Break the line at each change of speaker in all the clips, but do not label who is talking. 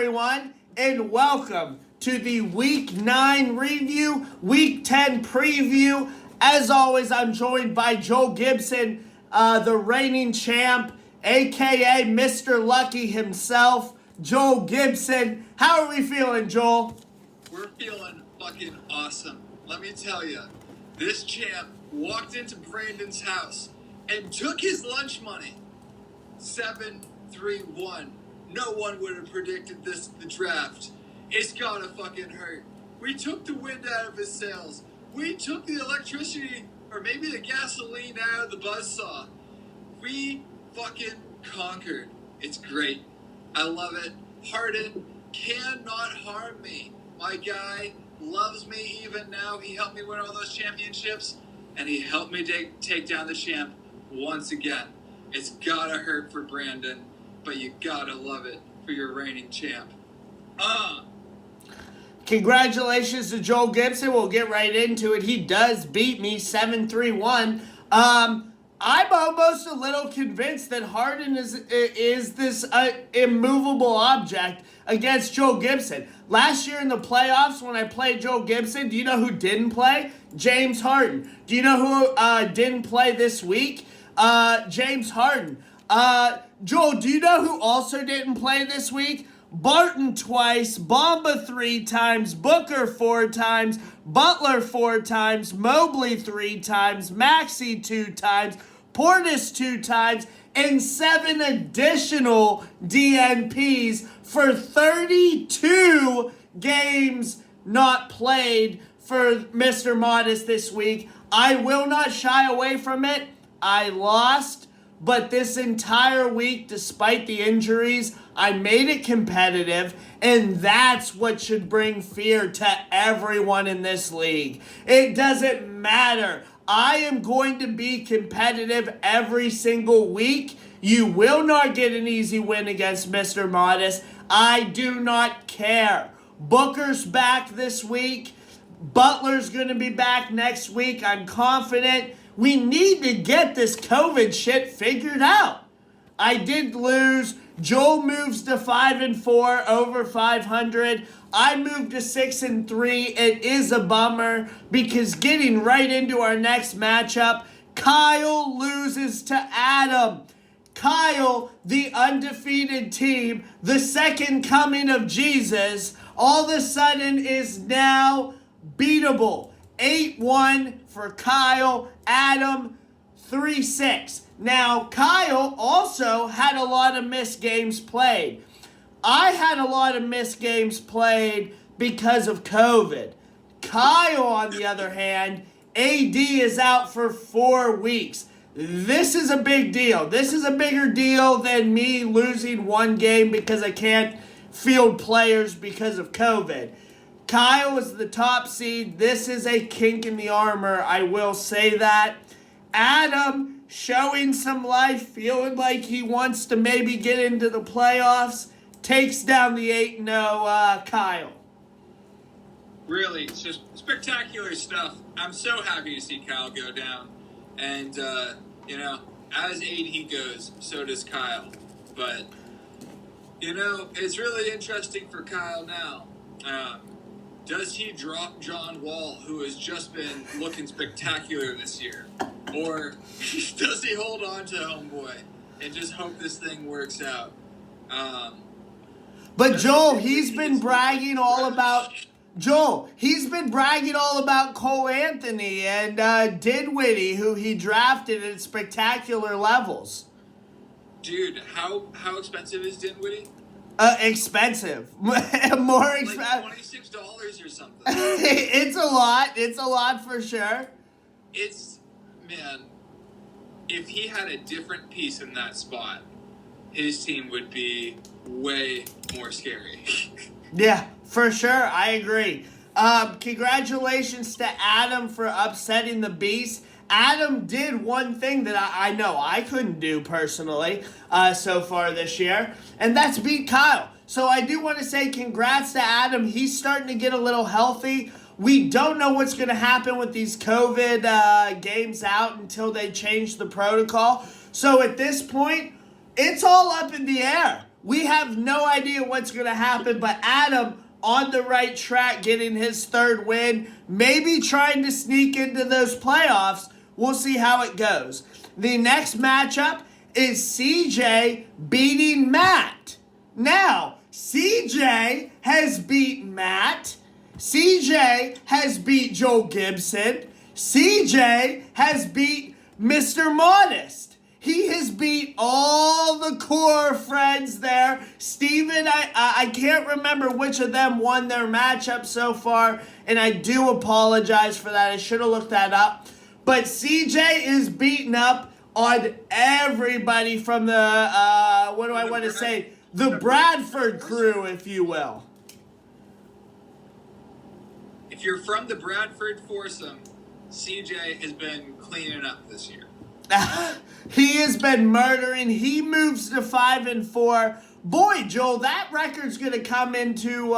everyone, and welcome to the Week 9 review, Week 10 preview. As always, I'm joined by Joel Gibson, the reigning champ, a.k.a. Mr. Lucky himself, Joel Gibson. How are we feeling, Joel?
We're feeling fucking awesome. Let me tell you, this champ walked into Brandon's house and took his lunch money. 7-3-1. No one would have predicted this in the draft. It's gotta fucking hurt. We took the wind out of his sails. We took the electricity, or maybe the gasoline, out of the buzzsaw. We fucking conquered. It's great. I love it. Harden cannot harm me. My guy loves me even now. He helped me win all those championships, and he helped me take down the champ once again. It's gotta hurt for Brandon, but you gotta love it for your reigning champ.
Congratulations to Joel Gibson. We'll get right into it. He does beat me 7-3-1. I'm almost a little convinced that Harden is this immovable object against Joel Gibson. Last year in the playoffs when I played Joel Gibson, do you know who didn't play? James Harden. Do you know who didn't play this week? James Harden. Joel, do you know who also didn't play this week? Barton twice, Bamba 3 times, Booker 4 times, Butler 4 times, Mobley 3 times, Maxey 2 times, Portis 2 times, and 7 additional DNPs for 32 games not played for Mr. Modest this week. I will not shy away from it. I lost, but this entire week, despite the injuries, I made it competitive, and that's what should bring fear to everyone in this league. It doesn't matter. I am going to be competitive every single week. You will not get an easy win against Mr. Modest. I do not care. Booker's back this week. Butler's going to be back next week. I'm confident. We need to get this COVID shit figured out. I did lose. Joel moves to 5-4 over 500. I moved to 6-3. It is a bummer because getting right into our next matchup, Kyle loses to Adam. Kyle, the undefeated team, the second coming of Jesus, all of a sudden is now beatable. 8-1 for Kyle. Adam, 3-6. Now, Kyle also had a lot of missed games played. I had a lot of missed games played because of COVID. Kyle, on the other hand, AD is out for 4 weeks. This is a big deal. This is a bigger deal than me losing 1 game because I can't field players because of COVID. Kyle is the top seed. This is a kink in the armor, I will say that. Adam showing some life, feeling like he wants to maybe get into the playoffs, takes down the 8-0 Kyle.
Really, it's just spectacular stuff. I'm so happy to see Kyle go down. And, as AD goes, so does Kyle. But, it's really interesting for Kyle now. Does he drop John Wall, who has just been looking spectacular this year? Or does he hold on to homeboy and just hope this thing works out?
But Joel, he's been bragging all about Cole Anthony and Dinwiddie, who he drafted at spectacular levels.
Dude, how expensive is Dinwiddie?
Expensive. More expensive.
Like $26 or something.
It's a lot. It's a lot for sure.
Man, if he had a different piece in that spot, his team would be way more scary.
Yeah, for sure. I agree. Congratulations to Adam for upsetting the Beast. Adam did one thing that I know I couldn't do personally so far this year, and that's beat Kyle. So I do want to say congrats to Adam. He's starting to get a little healthy. We don't know what's going to happen with these COVID games out until they change the protocol. So at this point, it's all up in the air. we have no idea what's going to happen, but Adam on the right track, getting his third win, maybe trying to sneak into those playoffs. We'll see how it goes. The next matchup is CJ beating Matt. Now, CJ has beat Matt. CJ has beat Joel Gibson. CJ has beat Mr. Modest. He has beat all the core friends there. Steven, I can't remember which of them won their matchup so far, and I do apologize for that. I should have looked that up. But CJ is beating up on everybody from the, what do I want to say? The Bradford crew, if you will.
If you're from the Bradford foursome, CJ has been cleaning up this year.
He has been murdering. He moves to 5-4. Boy, Joel, that record's going to come into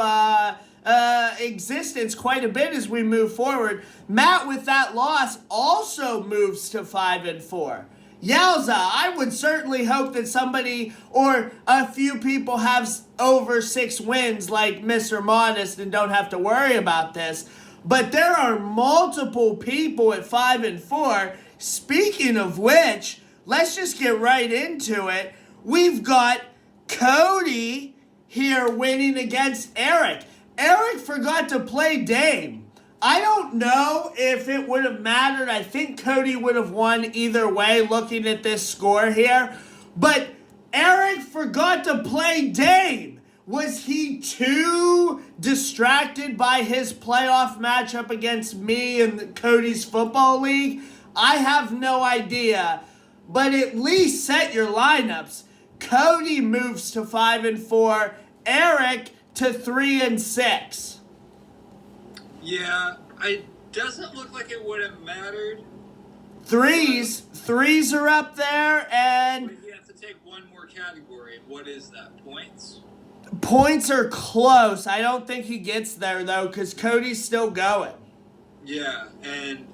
existence quite a bit as we move forward. Matt, with that loss, also moves to 5-4. Yowza, I would certainly hope that somebody or a few people have over 6 wins like Mr. Modest and don't have to worry about this. But there are multiple people at 5-4. Speaking of which, let's just get right into it. We've got Cody here winning against Eric. Eric forgot to play Dame. I don't know if it would have mattered. I think Cody would have won either way looking at this score here. But Eric forgot to play Dame. Was he too distracted by his playoff matchup against me in Cody's Football League? I have no idea, but at least set your lineups. Cody moves to 5-4, Eric to 3-6.
Yeah, it doesn't look like it would have mattered.
Threes are up there, and
But you have to take one more category. What is that? Points?
points are close. I don't think he gets there, though, because Cody's still going.
Yeah, and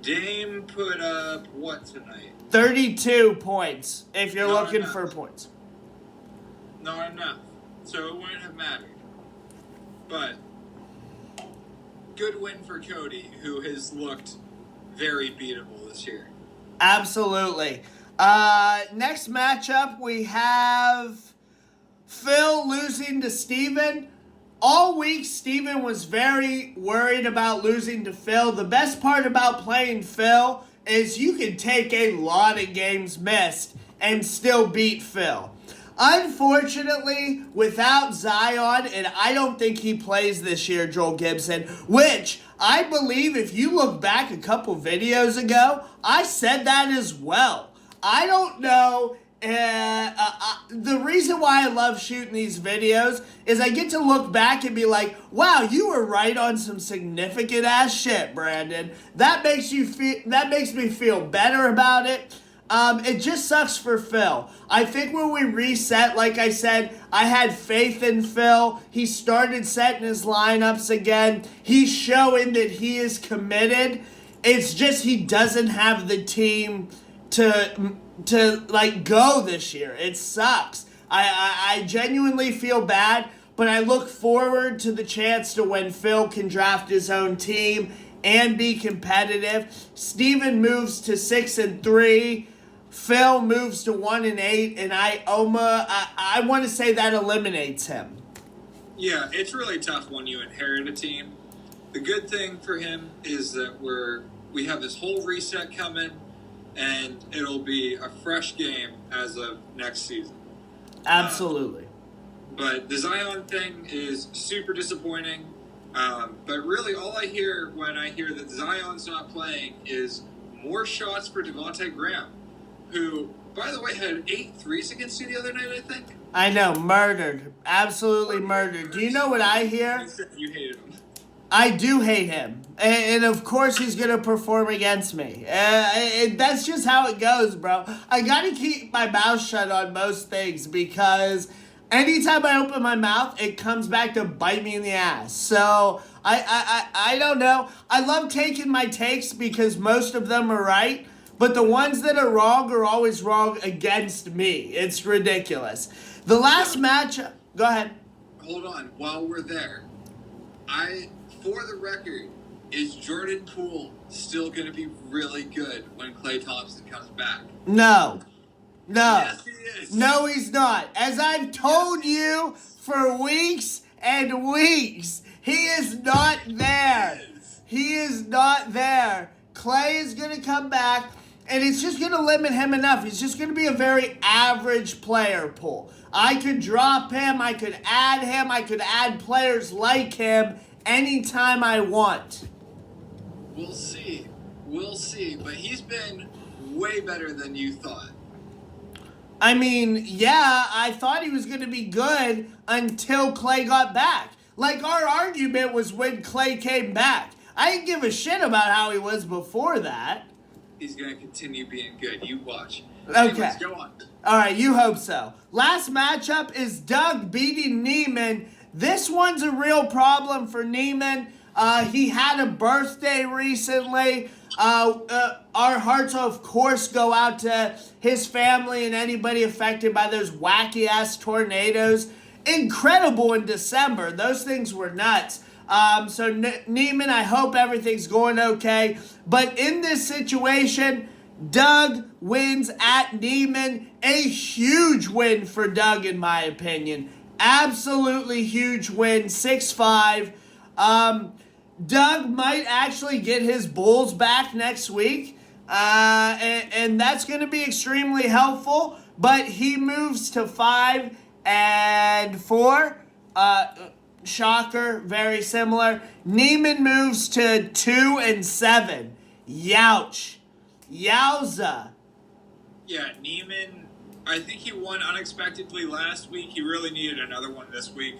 Dame put up what tonight?
32 points, if you're
Not
looking
enough.
for points.
Not enough. So it wouldn't have mattered. But good win for Cody, who has looked very beatable this year.
Absolutely. Next matchup, we have Phil losing to Steven. All week, Steven was very worried about losing to Phil. The best part about playing Phil is you can take a lot of games missed and still beat Phil. Unfortunately, without Zion, and I don't think he plays this year, Joel Gibson, which I believe if you look back a couple videos ago, I said that as well. I don't know. The reason why I love shooting these videos is I get to look back and be like, wow, you were right on some significant ass shit, Brandon. That makes me feel better about it. It just sucks for Phil. I think when we reset, like I said, I had faith in Phil. He started setting his lineups again. He's showing that he is committed. It's just he doesn't have the team to like go this year. It sucks. I genuinely feel bad, but I look forward to the chance to when Phil can draft his own team and be competitive. Steven moves to 6-3. Phil moves to 1-8, and I want to say that eliminates him.
Yeah, it's really tough when you inherit a team. The good thing for him is that we have this whole reset coming, and it'll be a fresh game as of next season.
Absolutely.
But the Zion thing is super disappointing. But really, all I hear when I hear that Zion's not playing is more shots for Devontae Graham, who, by the way, had 8 threes against you the other night, I think.
I know, murdered. Absolutely murdered. Do you know what I hear?
You said you hated him.
I do hate him. And of course he's going to perform against me. That's just how it goes, bro. I got to keep my mouth shut on most things because anytime I open my mouth, it comes back to bite me in the ass. So I don't know. I love taking my takes because most of them are right. But the ones that are wrong are always wrong against me. It's ridiculous. The last matchup. Go ahead.
Hold on. While we're there, for the record, is Jordan Poole still going to be really good when Klay Thompson comes back?
No.
Yes, he is.
No, he's not. As I've told you for weeks and weeks, he is not there. He is not there. Klay is going to come back, and it's just going to limit him enough. He's just going to be a very average player, Poole. I could drop him. I could add him. I could add players like him anytime I want.
We'll see. We'll see. But he's been way better than you thought.
I mean, yeah, I thought he was going to be good until Klay got back. Like, our argument was when Klay came back. I didn't give a shit about how he was before that.
He's going to continue being good. You watch.
Okay.
Anyways, go on.
All right, you hope so. Last matchup is Doug beating Neiman. This one's a real problem for Neiman. He had a birthday recently. Our hearts, of course, go out to his family and anybody affected by those wacky-ass tornadoes. Incredible in December. Those things were nuts. So Neiman, I hope everything's going okay. But in this situation, Doug wins at Neiman. A huge win for Doug, in my opinion. Absolutely huge win, 6-5. Doug might actually get his Bulls back next week, and that's going to be extremely helpful. But he moves to 5-4. Shocker, very similar. Neiman moves to 2-7. Youch. Yowza.
Yeah, Neiman, I think he won unexpectedly last week. He really needed another one this week.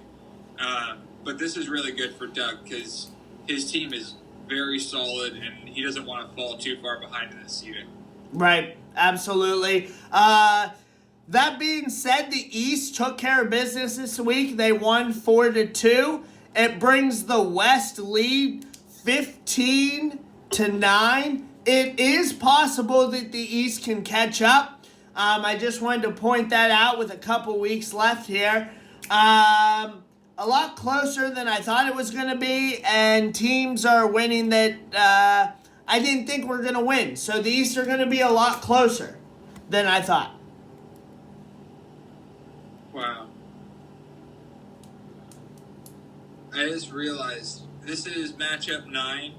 But this is really good for Doug because his team is very solid and he doesn't want to fall too far behind in the seeding.
Right, absolutely. That being said, the East took care of business this week. They won 4-2. It brings the West lead 15-9. It is possible that the East can catch up. I just wanted to point that out with a couple weeks left here. A lot closer than I thought it was going to be, and teams are winning that I didn't think were going to win. So the East are going to be a lot closer than I thought.
Wow.
I just realized
This is matchup 9.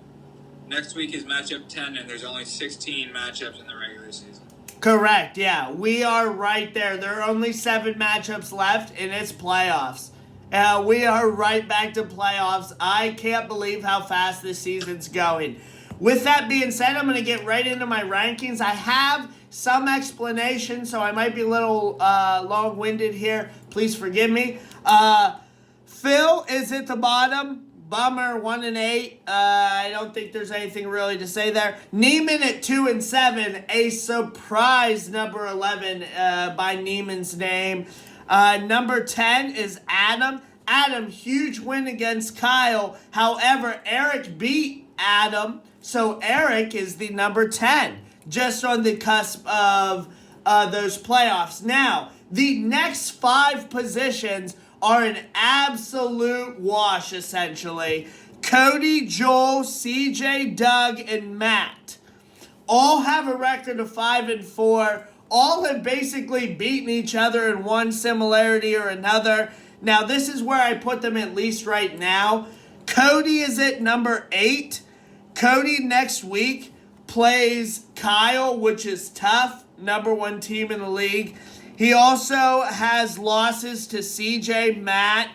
Next week is matchup 10, and there's only 16 matchups in the regular season.
Correct, yeah. We are right there. There are only 7 matchups left, and it's playoffs. We are right back to playoffs. I can't believe how fast this season's going. With that being said, I'm going to get right into my rankings. I have some explanation, so I might be a little long-winded here. Please forgive me. Phil is at the bottom. Bummer, 1-8. I don't think there's anything really to say there. Neiman at 2-7. A surprise number 11 by Neiman's name. Number 10 is Adam. Adam, huge win against Kyle. However, Eric beat Adam, so Eric is the number 10, just on the cusp of those playoffs. Now, the next 5 positions are an absolute wash, essentially. Cody, Joel, CJ, Doug, and Matt all have a record of 5-4. All have basically beaten each other in one similarity or another. Now, this is where I put them at least right now. Cody is at number 8. Cody next week plays Kyle, which is tough. Number 1 team in the league. He also has losses to CJ, Matt.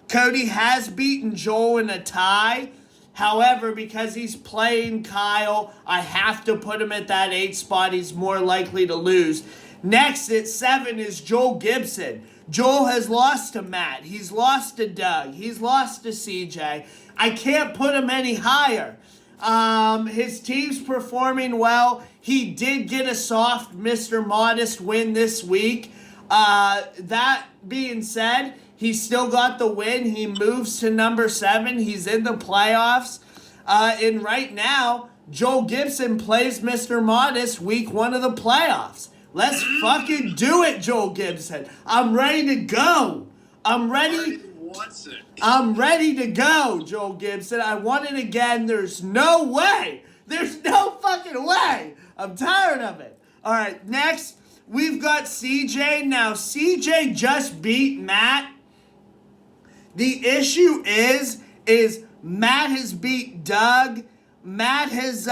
Cody has beaten Joel in a tie. However, because he's playing Kyle, I have to put him at that 8 spot. He's more likely to lose. Next at 7 is Joel Gibson. Joel has lost to Matt. He's lost to Doug. He's lost to CJ. I can't put him any higher. His team's performing well. He did get a soft Mr. Modest win this week. That being said, he still got the win. He moves to number 7. He's in the playoffs. And right now, Joel Gibson plays Mr. Modest week 1 of the playoffs. Let's fucking do it, Joel Gibson. I'm ready to go. I'm ready.
Harden wants it.
I'm ready to go, Joel Gibson. I want it again. There's no way. There's no fucking way. I'm tired of it. All right, next, we've got CJ. Now, CJ just beat Matt. The issue is Matt has beat Doug. Matt has,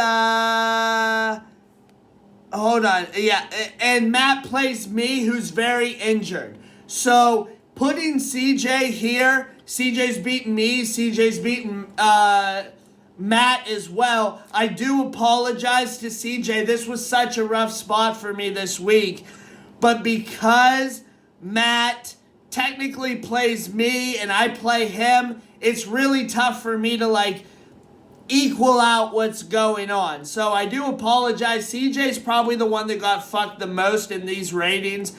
hold on. Yeah, and Matt plays me, who's very injured. So, putting CJ here, CJ's beaten me, CJ's beaten Matt as well. I do apologize to CJ. This was such a rough spot for me this week. But because Matt technically plays me and I play him, it's really tough for me to like equal out what's going on. So I do apologize. CJ's probably the one that got fucked the most in these ratings.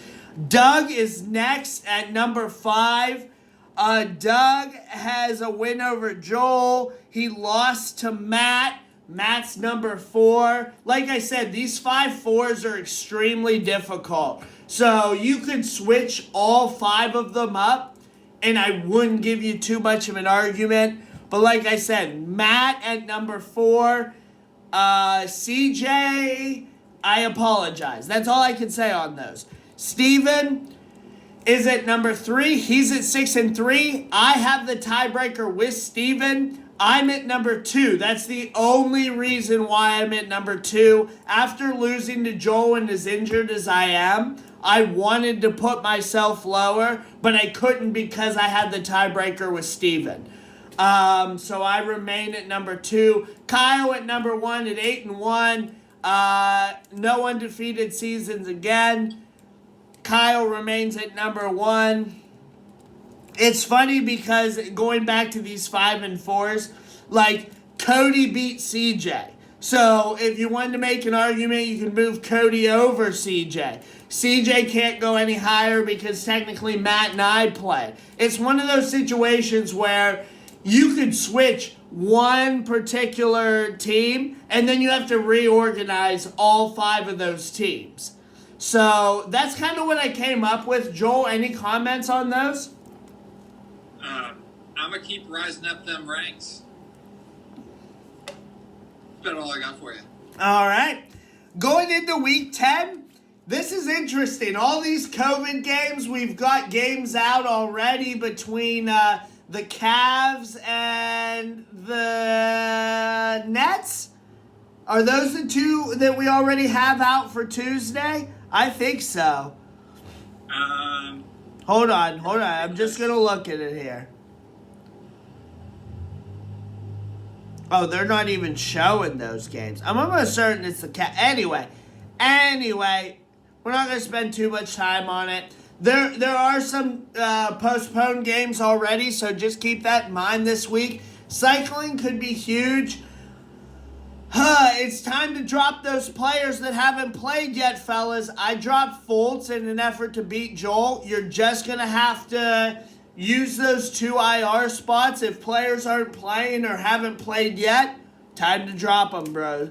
Doug is next at number 5. Doug has a win over Joel. He lost to Matt. Matt's number 4. Like I said, these 5-4s are extremely difficult. So you could switch all 5 of them up, and I wouldn't give you too much of an argument. But like I said, Matt at number 4. CJ, I apologize. That's all I can say on those. Steven is at number 3. He's at 6-3. I have the tiebreaker with Steven. I'm at number 2. That's the only reason why I'm at number 2. After losing to Joel and as injured as I am, I wanted to put myself lower, but I couldn't because I had the tiebreaker with Steven. So I remain at number 2. Kyle at number 1 at 8-1. No undefeated seasons again. Kyle remains at number 1. It's funny because going back to these 5 and 4s, like Cody beat CJ. So if you wanted to make an argument, you can move Cody over CJ. CJ can't go any higher because technically Matt and I play. It's one of those situations where you could switch one particular team and then you have to reorganize all 5 of those teams. So that's kind of what I came up with. Joel, any comments on those?
I'm going to keep rising up them ranks.
That's about all I got for you.
All right. Going into week 10, this is interesting. All these COVID games, we've got games out already between the Cavs and the Nets. Are those the 2 that we already have out for Tuesday? I think so. Hold on. I'm just going to look at it here. Oh, they're not even showing those games. I'm almost certain it's the Cavs. Anyway, we're not going to spend too much time on it. There are some postponed games already, so just keep that in mind this week. Cycling could be huge. It's time to drop those players that haven't played yet, fellas. I dropped Fultz in an effort to beat Joel. You're just going to have to use those 2 IR spots. If players aren't playing or haven't played yet, time to drop them, bro.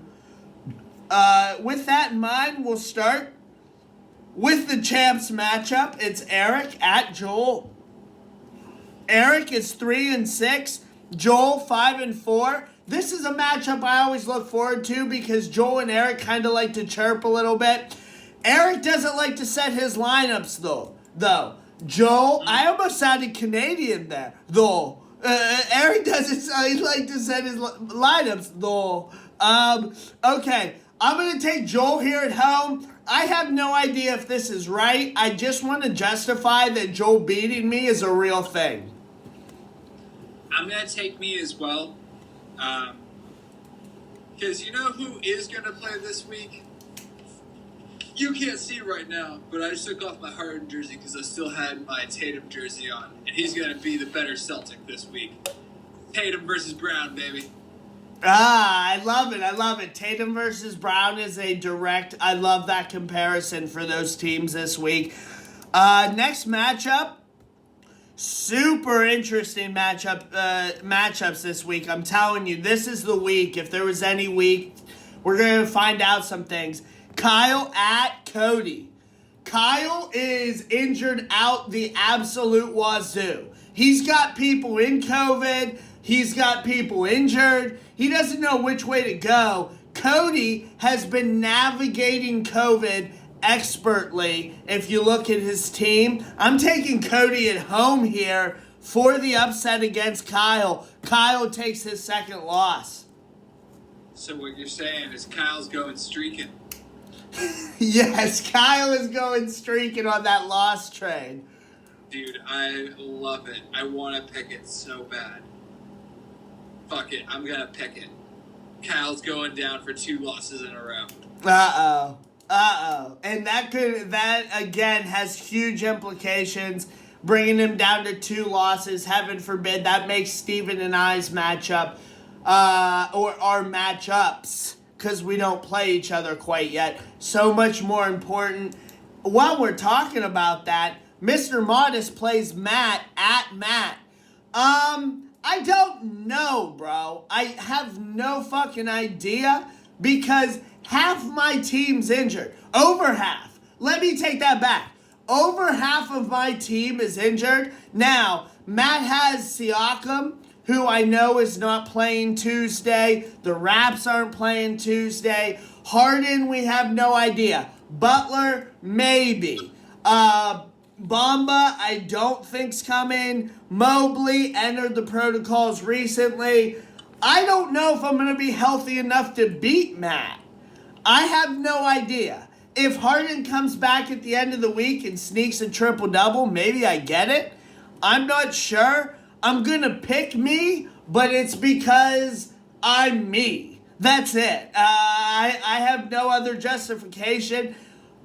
With that in mind, we'll start with the champs matchup. It's Eric at Joel. Eric is 3-6. Joel 5-4. This is a matchup I always look forward to because Joel and Eric kind of like to chirp a little bit. Eric doesn't like to set his lineups, though. Joel, I almost sounded Canadian there, though. Eric doesn't like to set his lineups, though. Okay, I'm going to take Joel here at home. I have no idea if this is right. I just want to justify that Joel beating me is a real thing.
I'm going to take me as well.
Because you know who is going to play this week? You can't see right now, but I just took off my Harden jersey because I still had my Tatum jersey on. And he's going to be the better Celtic this week. Tatum versus Brown, baby.
I love it. Tatum versus Brown is a direct, I love that comparison for those teams this week. Next matchup. Super interesting matchups this week. I'm telling you, this is the week. If there was any week, we're going to find out some things. Kyle at Cody. Kyle is injured out the absolute wazoo. He's got people in COVID. He's got people injured. He doesn't know which way to go. Cody has been navigating COVID expertly. If you look at his team, I'm taking Cody at home here for the upset against Kyle. Kyle takes his second loss.
So what you're saying is Kyle's going streaking.
Yes, Kyle is going streaking on that loss train.
Dude, I love it. I want to pick it so bad. Fuck it, I'm gonna pick it. Kyle's going down for 2 losses in a row.
And that again has huge implications, bringing him down to 2 losses. Heaven forbid that makes Steven and I's matchup, or our matchups, because we don't play each other quite yet, so much more important. While we're talking about that, Mr. Modest plays Matt at Matt. I don't know, bro. I have no fucking idea because half my team's injured. Over half. Let me take that back. Over half of my team is injured. Now, Matt has Siakam, who I know is not playing Tuesday. The Raps aren't playing Tuesday. Harden, we have no idea. Butler, maybe. Bamba, I don't think's coming. Mobley entered the protocols recently. I don't know if I'm going to be healthy enough to beat Matt. I have no idea. If Harden comes back at the end of the week and sneaks a triple-double, maybe I get it. I'm not sure. I'm going to pick me, but it's because I'm me. That's it. I have no other justification.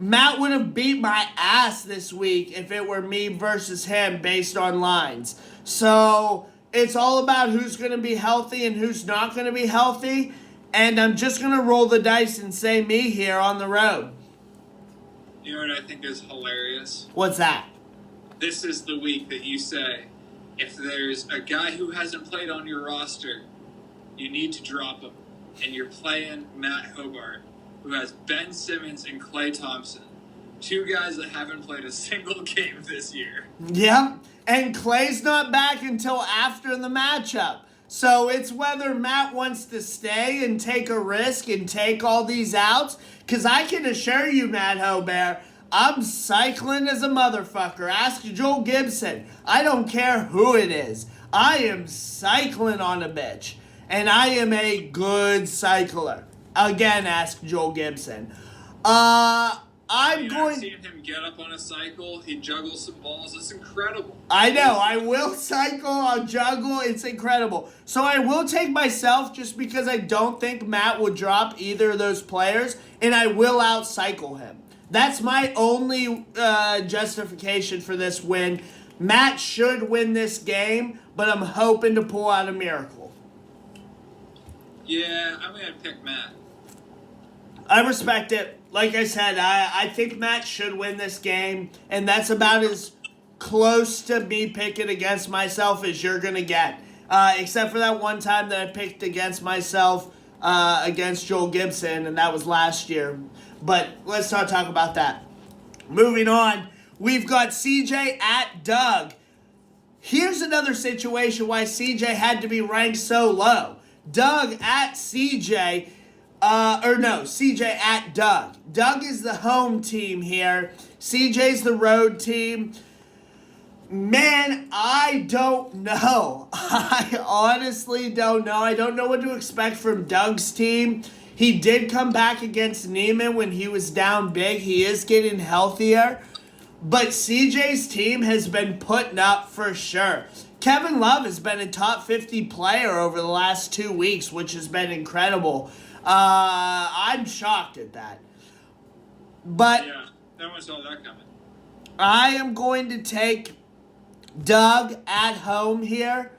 Matt would have beat my ass this week if it were me versus him based on lines. So it's all about who's going to be healthy and who's not going to be healthy. And I'm just going to roll the dice and say me here on the road.
You know what I think is hilarious?
What's that?
This is the week that you say, if there's a guy who hasn't played on your roster, you need to drop him. And you're playing Matt Hobart, who has Ben Simmons and Klay Thompson. 2 guys that haven't played a single game this year.
Yep. And Klay's not back until after the matchup. So it's whether Matt wants to stay and take a risk and take all these outs. Because I can assure you, Matt Hobart, I'm cycling as a motherfucker. Ask Joel Gibson. I don't care who it is. I am cycling on a bitch. And I am a good cycler. Again, ask Joel Gibson.
I've seen him get up on a cycle. He juggles some balls. It's incredible.
I know. I will cycle. I'll juggle. It's incredible. So I will take myself just because I don't think Matt will drop either of those players, and I will out-cycle him. That's my only justification for this win. Matt should win this game, but I'm hoping to pull out a miracle.
Yeah, I'm going to pick Matt.
I respect it. Like I said, I think Matt should win this game, and that's about as close to me picking against myself as you're going to get. Except for that one time that I picked against myself against Joel Gibson, and that was last year. But let's not talk about that. Moving on, we've got CJ at Doug. Here's another situation why CJ had to be ranked so low. Doug at CJ. CJ at Doug. Doug is the home team here. CJ's the road team. Man, I don't know. I honestly don't know. I don't know what to expect from Doug's team. He did come back against Neiman when he was down big. He is getting healthier. But CJ's team has been putting up for sure. Kevin Love has been a top 50 player over the last 2 weeks, which has been incredible. I'm shocked at that. But
yeah, no one saw that coming.
I am going to take Doug at home here.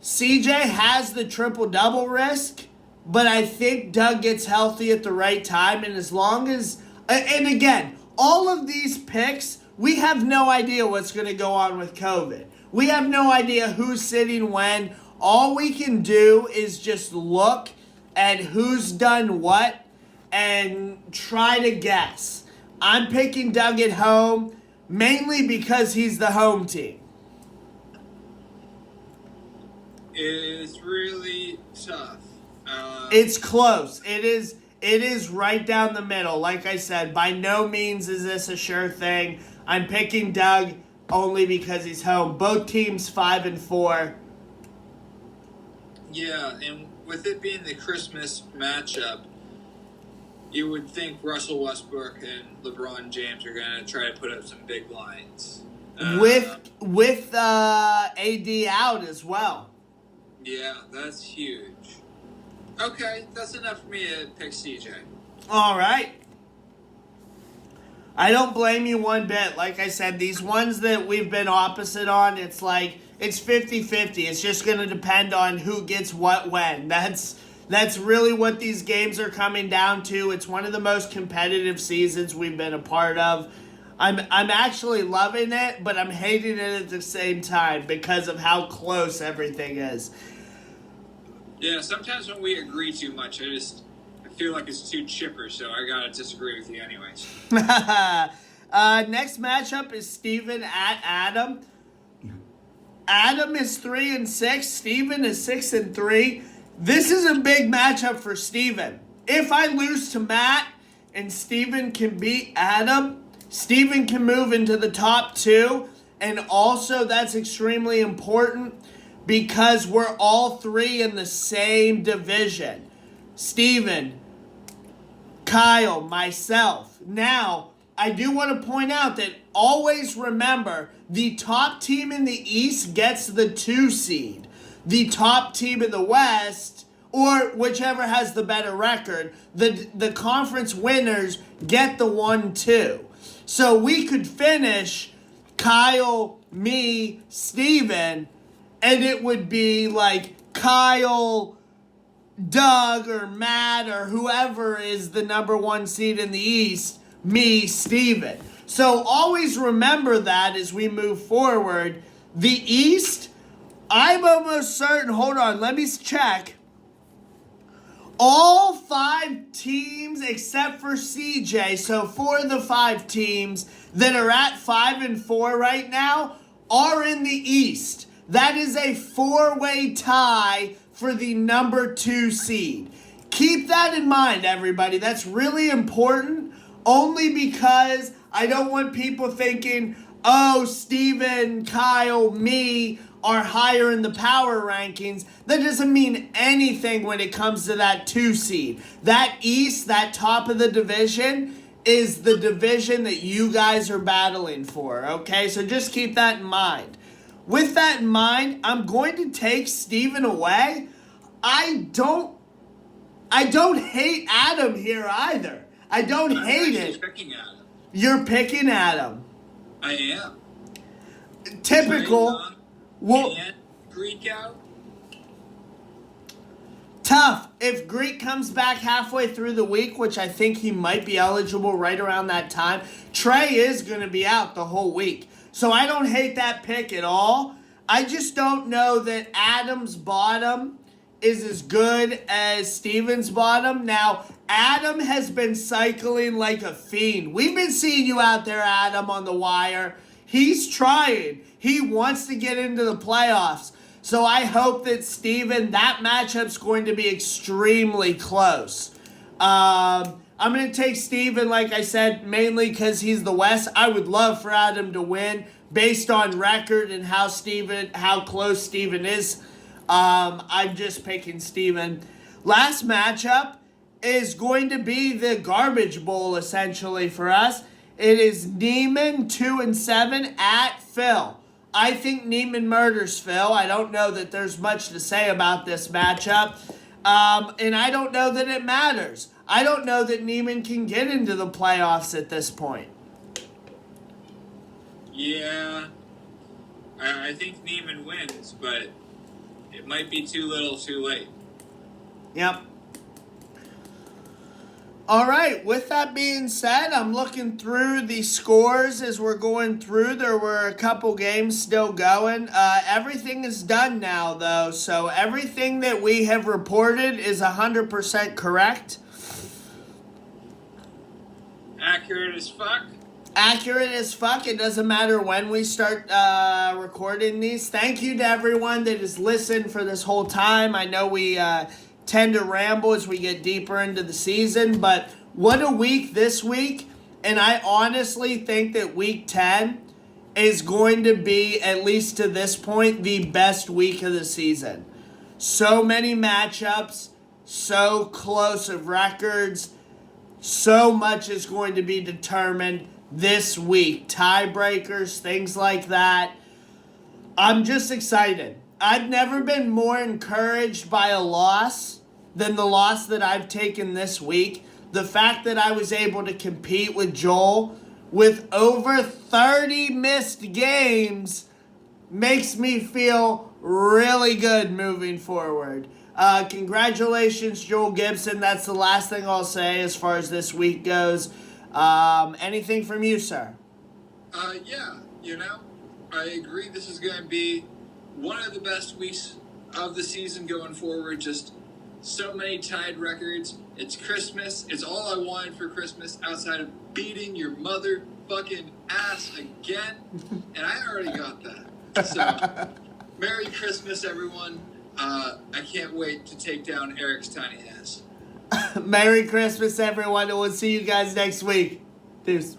CJ has the triple-double risk, but I think Doug gets healthy at the right time. And as long as... And again, all of these picks, we have no idea what's going to go on with COVID. We have no idea who's sitting when. All we can do is just look at who's done what and try to guess. I'm picking Doug at home, mainly because he's the home team.
It's really tough.
It's close. It is right down the middle. Like I said, by no means is this a sure thing. I'm picking Doug only because he's home. Both teams 5-4.
Yeah, and with it being the Christmas matchup, you would think Russell Westbrook and LeBron James are going to try to put up some big lines.
With AD out as well.
Yeah, that's huge. Okay, that's enough for me to pick CJ.
All right. I don't blame you one bit. Like I said, these ones that we've been opposite on, it's like, it's 50-50. It's just going to depend on who gets what when. That's really what these games are coming down to. It's one of the most competitive seasons we've been a part of. I'm actually loving it, but I'm hating it at the same time because of how close everything is.
Yeah, sometimes when we agree too much, I feel like it's too chipper, so I gotta disagree with you anyways.
Next matchup is Steven at Adam. Adam is 3-6. Steven is 6-3. This is a big matchup for Steven. If I lose to Matt and Steven can beat Adam, Steven can move into the top 2. And also that's extremely important because we're all 3 in the same division. Steven, Kyle, myself. Now, I do want to point out that always remember the top team in the East gets the 2 seed. The top team in the West, or whichever has the better record, the conference winners get the 1-2. So we could finish Kyle, me, Steven, and it would be like Kyle, Doug, or Matt, or whoever is the number 1 seed in the East, me, Steven. So always remember that as we move forward. The East, I'm almost certain, hold on, let me check. All 5 teams except for CJ, so 4 of the 5 teams that are at 5-4 right now are in the East. That is a 4-way tie for the number 2 seed. Keep that in mind, everybody. That's really important, only because I don't want people thinking, oh, Steven, Kyle, me are higher in the power rankings. That doesn't mean anything when it comes to that 2 seed. That East, that top of the division, is the division that you guys are battling for, okay? So just keep that in mind. With that in mind, I'm going to take Steven away. I don't hate Adam here either. I don't hate it.
Picking Adam.
You're picking Adam.
I am.
Typical. Well,
and Greek out.
Tough. If Greek comes back halfway through the week, which I think he might be eligible right around that time, Trey is going to be out the whole week. So I don't hate that pick at all. I just don't know that Adam's bottom is as good as Steven's bottom. Now, Adam has been cycling like a fiend. We've been seeing you out there, Adam, on the wire. He's trying. He wants to get into the playoffs. So I hope that Steven, that matchup's going to be extremely close. I'm going to take Steven, like I said, mainly because he's the West. I would love for Adam to win based on record and how close Steven is. I'm just picking Steven. Last matchup is going to be the garbage bowl, essentially, for us. It is Neiman 2-7 at Phil. I think Neiman murders Phil. I don't know that there's much to say about this matchup. And I don't know that it matters. I don't know that Neiman can get into the playoffs at this point.
Yeah. I think Neiman wins, but it might be too little too late.
Yep. All right, with that being said, I'm looking through the scores as we're going through. There were a couple games still going. Everything is done now, though, so everything that we have reported is 100% correct.
Accurate as fuck.
Accurate as fuck. It doesn't matter when we start recording these. Thank you to everyone that has listened for this whole time. I know we tend to ramble as we get deeper into the season, but what a week this week. And I honestly think that week 10 is going to be, at least to this point, the best week of the season. So many matchups, so close of records, so much is going to be determined this week. Tiebreakers, things like that. I'm just excited. I've never been more encouraged by a loss than the loss that I've taken this week. The fact that I was able to compete with Joel with over 30 missed games makes me feel really good moving forward. Congratulations, Joel Gibson. That's the last thing I'll say as far as this week goes. Anything from you, sir?
Yeah, I agree. This is going to be one of the best weeks of the season going forward. Just so many tied records. It's Christmas. It's all I wanted for Christmas outside of beating your motherfucking ass again. And I already got that. So, Merry Christmas, everyone. I can't wait to take down Eric's tiny ass.
Merry Christmas, everyone, and we'll see you guys next week. Peace.